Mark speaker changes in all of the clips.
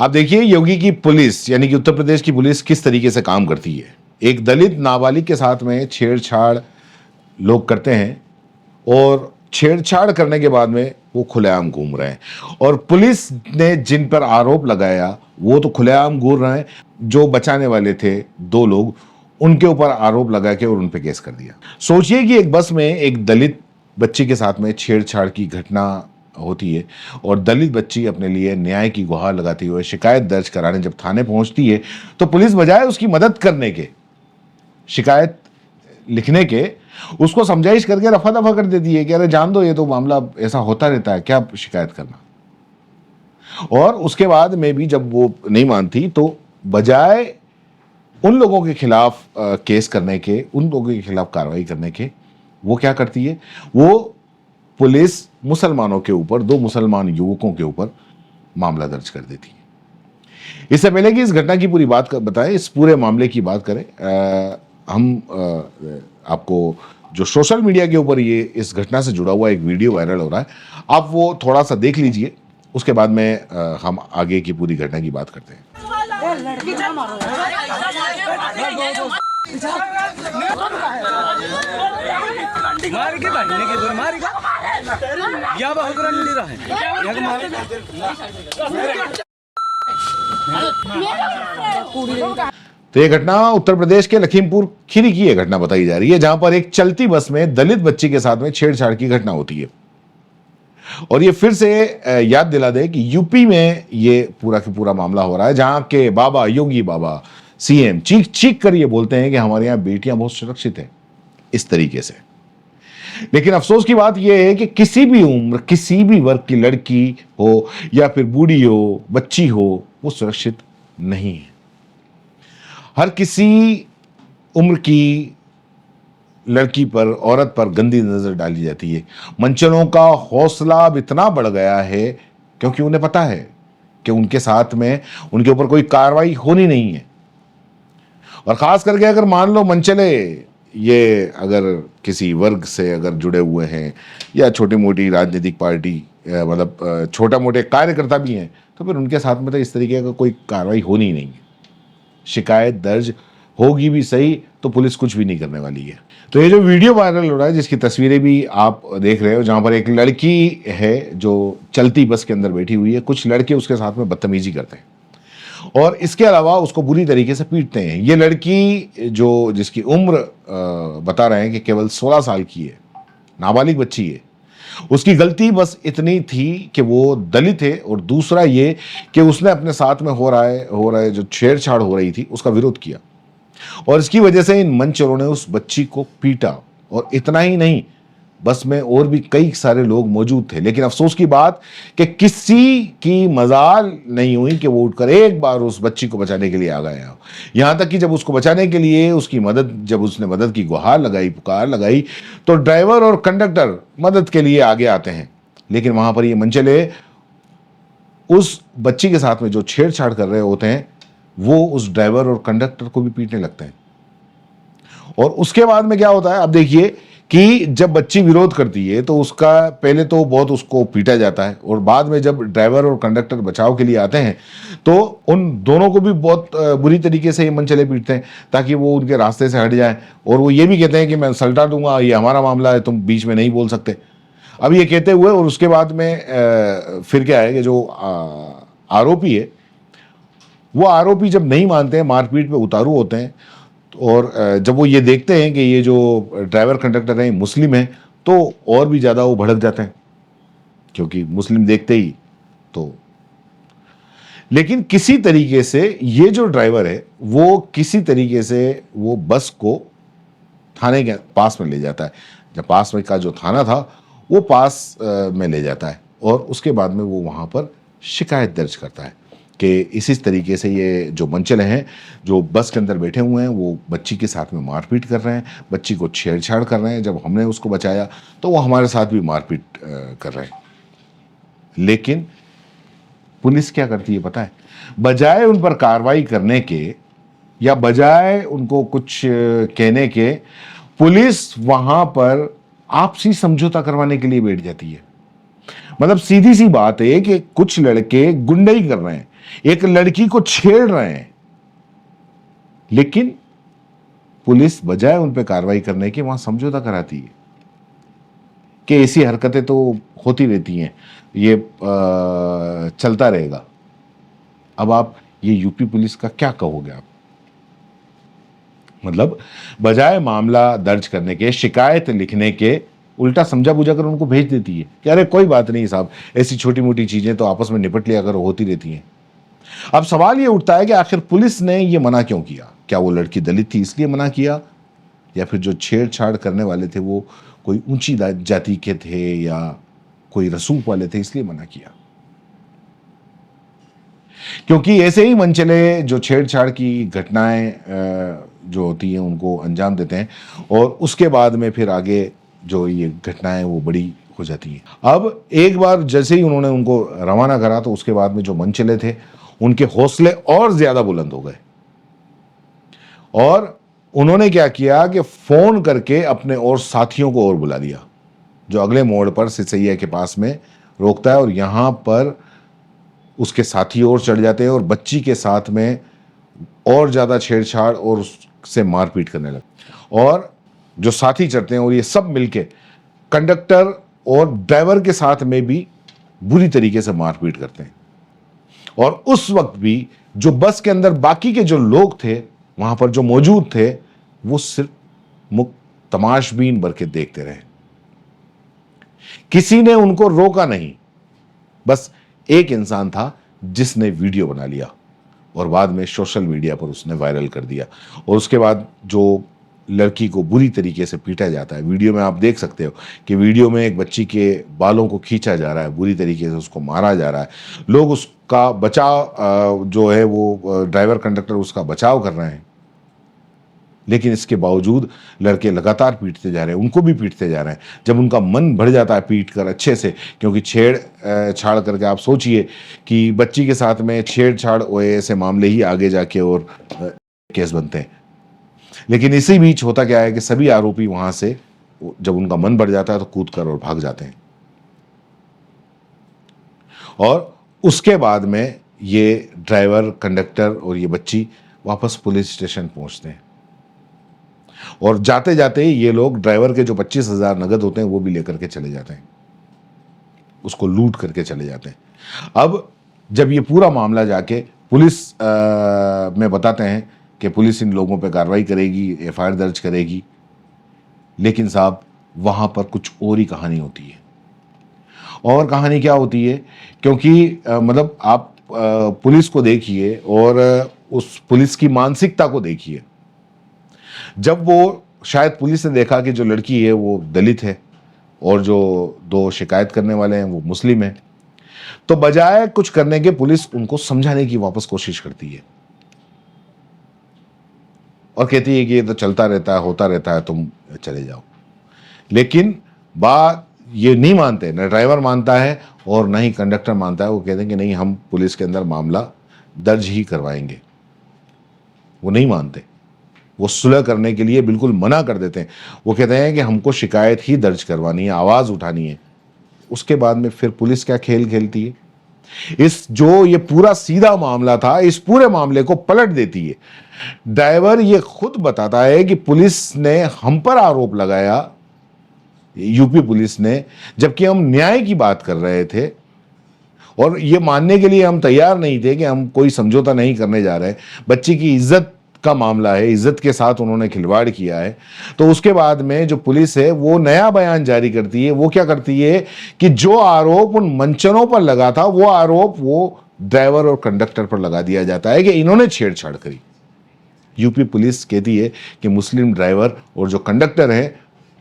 Speaker 1: आप देखिए योगी की पुलिस यानी कि उत्तर प्रदेश की पुलिस किस तरीके से काम करती है। एक दलित नाबालिग के साथ में छेड़छाड़ लोग करते हैं और छेड़छाड़ करने के बाद में वो खुलेआम घूम रहे हैं और पुलिस ने जिन पर आरोप लगाया वो तो खुलेआम घूम रहे हैं। जो बचाने वाले थे दो लोग, उनके ऊपर आरोप लगा के और उन पे केस कर दिया। सोचिए कि एक बस में एक दलित बच्ची के साथ में छेड़छाड़ की घटना होती है और दलित बच्ची अपने लिए न्याय की गुहार लगाती हुए शिकायत दर्ज कराने जब थाने पहुंचती है तो पुलिस बजाय उसकी मदद करने के, शिकायत लिखने के, उसको समझाइश करके रफा दफा कर देती है कि अरे जान दो, ये तो मामला ऐसा होता रहता है, क्या शिकायत करना। और उसके बाद में भी जब वो नहीं मानती तो बजाय उन लोगों के खिलाफ केस करने के, उन लोगों के खिलाफ कार्रवाई करने के, वो क्या करती है, वो पुलिस मुसलमानों के ऊपर, दो मुसलमान युवकों के ऊपर मामला दर्ज कर देती है। इससे पहले कि इस घटना की पूरी बात बताएं, इस पूरे मामले की बात करें, हम आपको जो सोशल मीडिया के ऊपर ये इस घटना से जुड़ा हुआ एक वीडियो वायरल हो रहा है, आप वो थोड़ा सा देख लीजिए। उसके बाद में हम आगे की पूरी घटना की बात करते हैं।
Speaker 2: मार के भागने के दूर मार या बहुत रन ले रहा है।
Speaker 1: तो ये घटना उत्तर प्रदेश के लखीमपुर खीरी की ये घटना बताई जा रही है, जहां पर एक चलती बस में दलित बच्ची के साथ में छेड़छाड़ की घटना होती है। और ये फिर से याद दिला दे कि यूपी में ये पूरा का पूरा मामला हो रहा है, जहां के बाबा योगी बाबा सीएम चीख चीख कर ये बोलते हैं कि हमारे यहाँ बेटियां बहुत सुरक्षित हैं, इस तरीके से। लेकिन अफसोस की बात यह है कि किसी भी उम्र, किसी भी वर्ग की लड़की हो या फिर बूढ़ी हो, बच्ची हो, वो सुरक्षित नहीं है। हर किसी उम्र की लड़की पर, औरत पर गंदी नजर डाली जाती है। मंचलों का हौसला अब इतना बढ़ गया है क्योंकि उन्हें पता है कि उनके साथ में, उनके ऊपर कोई कार्रवाई होनी नहीं है। और खास करके अगर मान लो मंचले ये अगर किसी वर्ग से अगर जुड़े हुए हैं या छोटी मोटी राजनीतिक पार्टी, मतलब छोटा मोटे कार्यकर्ता भी हैं, तो फिर उनके साथ में तो इस तरीके का कोई कार्रवाई होनी नहीं है। शिकायत दर्ज होगी भी सही तो पुलिस कुछ भी नहीं करने वाली है। तो ये जो वीडियो वायरल हो रहा है, जिसकी तस्वीरें भी आप देख रहे हो, जहां पर एक लड़की है जो चलती बस के अंदर बैठी हुई है, कुछ लड़के उसके साथ में बदतमीजी करते हैं और इसके अलावा उसको बुरी तरीके से पीटते हैं। ये लड़की जो जिसकी उम्र बता रहे हैं कि केवल 16 साल की है, नाबालिग बच्ची है, उसकी गलती बस इतनी थी कि वो दलित है और दूसरा ये कि उसने अपने साथ में हो रहा है जो छेड़छाड़ हो रही थी उसका विरोध किया और इसकी वजह से इन मंचरों ने उस बच्ची को पीटा। और इतना ही नहीं, बस में और भी कई सारे लोग मौजूद थे। लेकिन अफसोस की बात कि किसी की मजाल नहीं हुई कि वो उठकर एक बार उस बच्ची को बचाने के लिए आ गया। यहां तक कि जब उसको बचाने के लिए उसकी मदद, जब उसने मदद की गुहार लगाई, पुकार लगाई, तो ड्राइवर और कंडक्टर मदद के लिए आगे आते हैं। लेकिन वहां पर ये मंचले उस बच्ची के साथ में जो छेड़छाड़ कर रहे होते हैं, वो उस ड्राइवर और कंडक्टर को भी पीटने लगते हैं। और उसके बाद में क्या होता है, अब देखिए कि जब बच्ची विरोध करती है तो उसका पहले तो बहुत उसको पीटा जाता है और बाद में जब ड्राइवर और कंडक्टर बचाव के लिए आते हैं तो उन दोनों को भी बहुत बुरी तरीके से ये मनचले पीटते हैं ताकि वो उनके रास्ते से हट जाएं। और वो ये भी कहते हैं कि मैं सल्टा दूंगा, ये हमारा मामला है, तुम बीच में नहीं बोल सकते। अब ये कहते हुए और उसके बाद में फिर क्या है कि जो आरोपी है, वो आरोपी जब नहीं मानते हैं, मारपीट पे उतारू होते हैं। और जब वो ये देखते हैं कि ये जो ड्राइवर कंडक्टर हैं मुस्लिम हैं, तो और भी ज़्यादा वो भड़क जाते हैं क्योंकि मुस्लिम देखते ही तो। लेकिन किसी तरीके से ये जो ड्राइवर है वो किसी तरीके से वो बस को थाने के पास में ले जाता है। जब पास में का जो थाना था वो पास में ले जाता है और उसके बाद में वो वहाँ पर शिकायत दर्ज करता है कि इसी तरीके से ये जो मंचले हैं जो बस के अंदर बैठे हुए हैं वो बच्ची के साथ में मारपीट कर रहे हैं, बच्ची को छेड़छाड़ कर रहे हैं। जब हमने उसको बचाया तो वो हमारे साथ भी मारपीट कर रहे हैं। लेकिन पुलिस क्या करती है पता है, बजाय उन पर कार्रवाई करने के या बजाय उनको कुछ कहने के, पुलिस वहां पर आपसी समझौता करवाने के लिए बैठ जाती है। मतलब सीधी सी बात है कि कुछ लड़के गुंडई कर रहे हैं, एक लड़की को छेड़ रहे हैं, लेकिन पुलिस बजाय उन पे कार्रवाई करने के वहां समझौता कराती है कि ऐसी हरकतें तो होती रहती हैं, ये चलता रहेगा। अब आप ये यूपी पुलिस का क्या कहोगे आप? मतलब बजाय मामला दर्ज करने के, शिकायत लिखने के, उल्टा समझा बुझा कर उनको भेज देती है कि अरे कोई बात नहीं साहब, ऐसी छोटी मोटी चीजें तो आपस में निपट लिया कर, होती रहती हैं। अब सवाल ये उठता है कि आखिर पुलिस ने ये मना क्यों किया? क्या वो लड़की दलित थी इसलिए मना किया, या फिर जो छेड़छाड़ करने वाले थे वो कोई ऊंची जाति के थे या कोई रसूख वाले थे इसलिए मना किया? क्योंकि ऐसे ही मनचले जो छेड़छाड़ की घटनाएं जो होती हैं उनको अंजाम देते हैं, और उसके बाद में फिर आगे जो ये घटनाएं वो बड़ी हो जाती हैं। अब एक बार जैसे ही उन्होंने उनको रवाना करा तो उसके बाद में जो मनचले थे उनके हौसले और ज्यादा बुलंद हो गए, और उन्होंने क्या किया कि फोन करके अपने और साथियों को और बुला लिया, जो अगले मोड़ पर सिसैया के पास में रोकता है, और यहां पर उसके साथी और चढ़ जाते हैं और बच्ची के साथ में और ज्यादा छेड़छाड़ और उससे मारपीट करने लगते, और जो साथी चढ़ते हैं और ये सब मिलके कंडक्टर और ड्राइवर के साथ में भी बुरी तरीके से मारपीट करते हैं। और उस वक्त भी जो बस के अंदर बाकी के जो लोग थे वहां पर जो मौजूद थे, वो सिर्फ मुख तमाशबीन भर के देखते रहे। किसी ने उनको रोका नहीं। बस एक इंसान था जिसने वीडियो बना लिया और बाद में सोशल मीडिया पर उसने वायरल कर दिया, और उसके बाद जो लड़की को बुरी तरीके से पीटा जाता है, वीडियो में आप देख सकते हो कि वीडियो में एक बच्ची के बालों को खींचा जा रहा है, बुरी तरीके से उसको मारा जा रहा है, लोग उसका बचाव जो है वो ड्राइवर कंडक्टर उसका बचाव कर रहे हैं, लेकिन इसके बावजूद लड़के लगातार पीटते जा रहे हैं, उनको भी पीटते जा रहे हैं। जब उनका मन भर जाता है पीट कर अच्छे से, क्योंकि छेड़छाड़ करके आप सोचिए कि बच्ची के साथ में छेड़छाड़ ऐसे मामले ही आगे जाके और केस बनते हैं। लेकिन इसी बीच होता क्या है कि सभी आरोपी वहां से जब उनका मन बढ़ जाता है तो कूद कर और भाग जाते हैं, और उसके बाद में ये ड्राइवर कंडक्टर और ये बच्ची वापस पुलिस स्टेशन पहुंचते हैं, और जाते जाते ही ये लोग ड्राइवर के जो 25,000 नगद होते हैं वो भी लेकर के चले जाते हैं, उसको लूट करके चले जाते हैं। अब जब ये पूरा मामला जाके पुलिस में बताते हैं कि पुलिस इन लोगों पे कार्रवाई करेगी, एफआईआर दर्ज करेगी, लेकिन साहब वहां पर कुछ और ही कहानी होती है। और कहानी क्या होती है, क्योंकि मतलब आप पुलिस को देखिए और उस पुलिस की मानसिकता को देखिए। जब वो शायद पुलिस ने देखा कि जो लड़की है वो दलित है और जो दो शिकायत करने वाले हैं वो मुस्लिम है, तो बजाय कुछ करने के पुलिस उनको समझाने की वापस कोशिश करती है और कहती है कि ये तो चलता रहता है, होता रहता है, तुम चले जाओ। लेकिन बात ये नहीं मानते, न ड्राइवर मानता है और न ही कंडक्टर मानता है। वो कहते हैं कि नहीं, हम पुलिस के अंदर मामला दर्ज ही करवाएंगे। वो नहीं मानते, वो सुलह करने के लिए बिल्कुल मना कर देते हैं। वो कहते हैं कि हमको शिकायत ही दर्ज करवानी है, आवाज उठानी है। उसके बाद में फिर पुलिस क्या खेल खेलती है, इस जो ये पूरा सीधा मामला था, इस पूरे मामले को पलट देती है। ड्राइवर ये खुद बताता है कि पुलिस ने हम पर आरोप लगाया, यूपी पुलिस ने, जबकि हम न्याय की बात कर रहे थे और ये मानने के लिए हम तैयार नहीं थे कि हम कोई समझौता नहीं करने जा रहे। बच्ची की इज्जत का मामला है, इज्जत के साथ उन्होंने खिलवाड़ किया है। तो उसके बाद में जो पुलिस है वो नया बयान जारी करती है। वो क्या करती है कि जो आरोप उन मंचनों पर लगा था वो आरोप वो ड्राइवर और कंडक्टर पर लगा दिया जाता है कि इन्होंने छेड़छाड़ करी। यूपी पुलिस कहती है कि मुस्लिम ड्राइवर और जो कंडक्टर हैं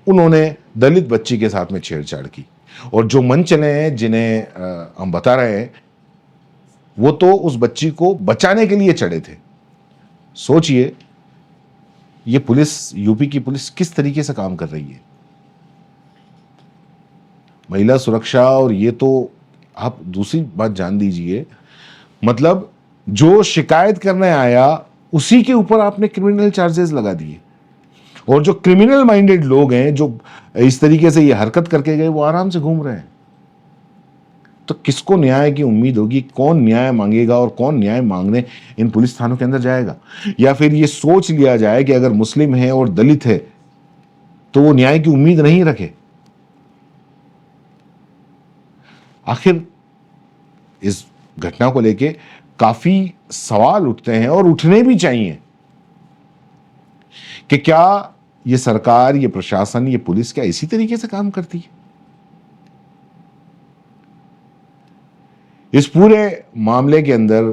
Speaker 1: उन्होंने दलित बच्ची के साथ में छेड़छाड़ की, और जो मंचले हैं जिन्हें हम बता रहे हैं वो तो उस बच्ची को बचाने के लिए चढ़े थे। सोचिए ये पुलिस, यूपी की पुलिस किस तरीके से काम कर रही है। महिला सुरक्षा, और ये तो आप दूसरी बात जान दीजिए, मतलब जो शिकायत करने आया उसी के ऊपर आपने क्रिमिनल चार्जेस लगा दिए, और जो क्रिमिनल माइंडेड लोग हैं जो इस तरीके से ये हरकत करके गए वो आराम से घूम रहे हैं। तो किसको न्याय की उम्मीद होगी? कौन न्याय मांगेगा और कौन न्याय मांगने इन पुलिस थानों के अंदर जाएगा? या फिर ये सोच लिया जाए कि अगर मुस्लिम है और दलित है तो वो न्याय की उम्मीद नहीं रखे? आखिर इस घटना को लेके काफी सवाल उठते हैं और उठने भी चाहिए कि क्या ये सरकार, ये प्रशासन, ये पुलिस क्या इसी तरीके से काम करती है? इस पूरे मामले के अंदर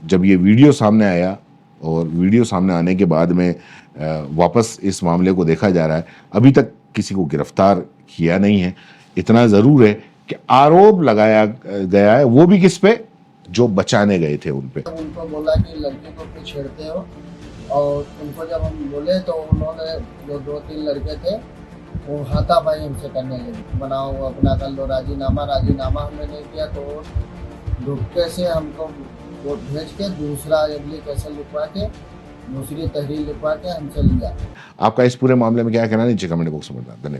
Speaker 1: जब ये वीडियो सामने आया और वीडियो सामने आने के बाद में वापस इस मामले को देखा जा रहा है, अभी तक किसी को गिरफ्तार किया नहीं है। इतना जरूर है कि आरोप लगाया गया है, वो भी किस पे? जो बचाने गए थे उन पे।
Speaker 3: उनको बोला कि लड़की को क्यों छेड़ते हो, और उनको जब हम बोले तो उन्होंने, जो 2-3 लड़के थे, वो हाथापाई हमसे करने लगे। बनाओ अपना कर लो राजीनामा हमने नहीं किया तो धुक्के से हमको वो भेज के दूसरा एप्लीकेशन लिखवा के, दूसरी तहरीर लिखवा के हमसे लिया।
Speaker 1: आपका इस पूरे मामले में क्या कहना है? नीचे कमेंट बॉक्स में बताएं। धन्यवाद।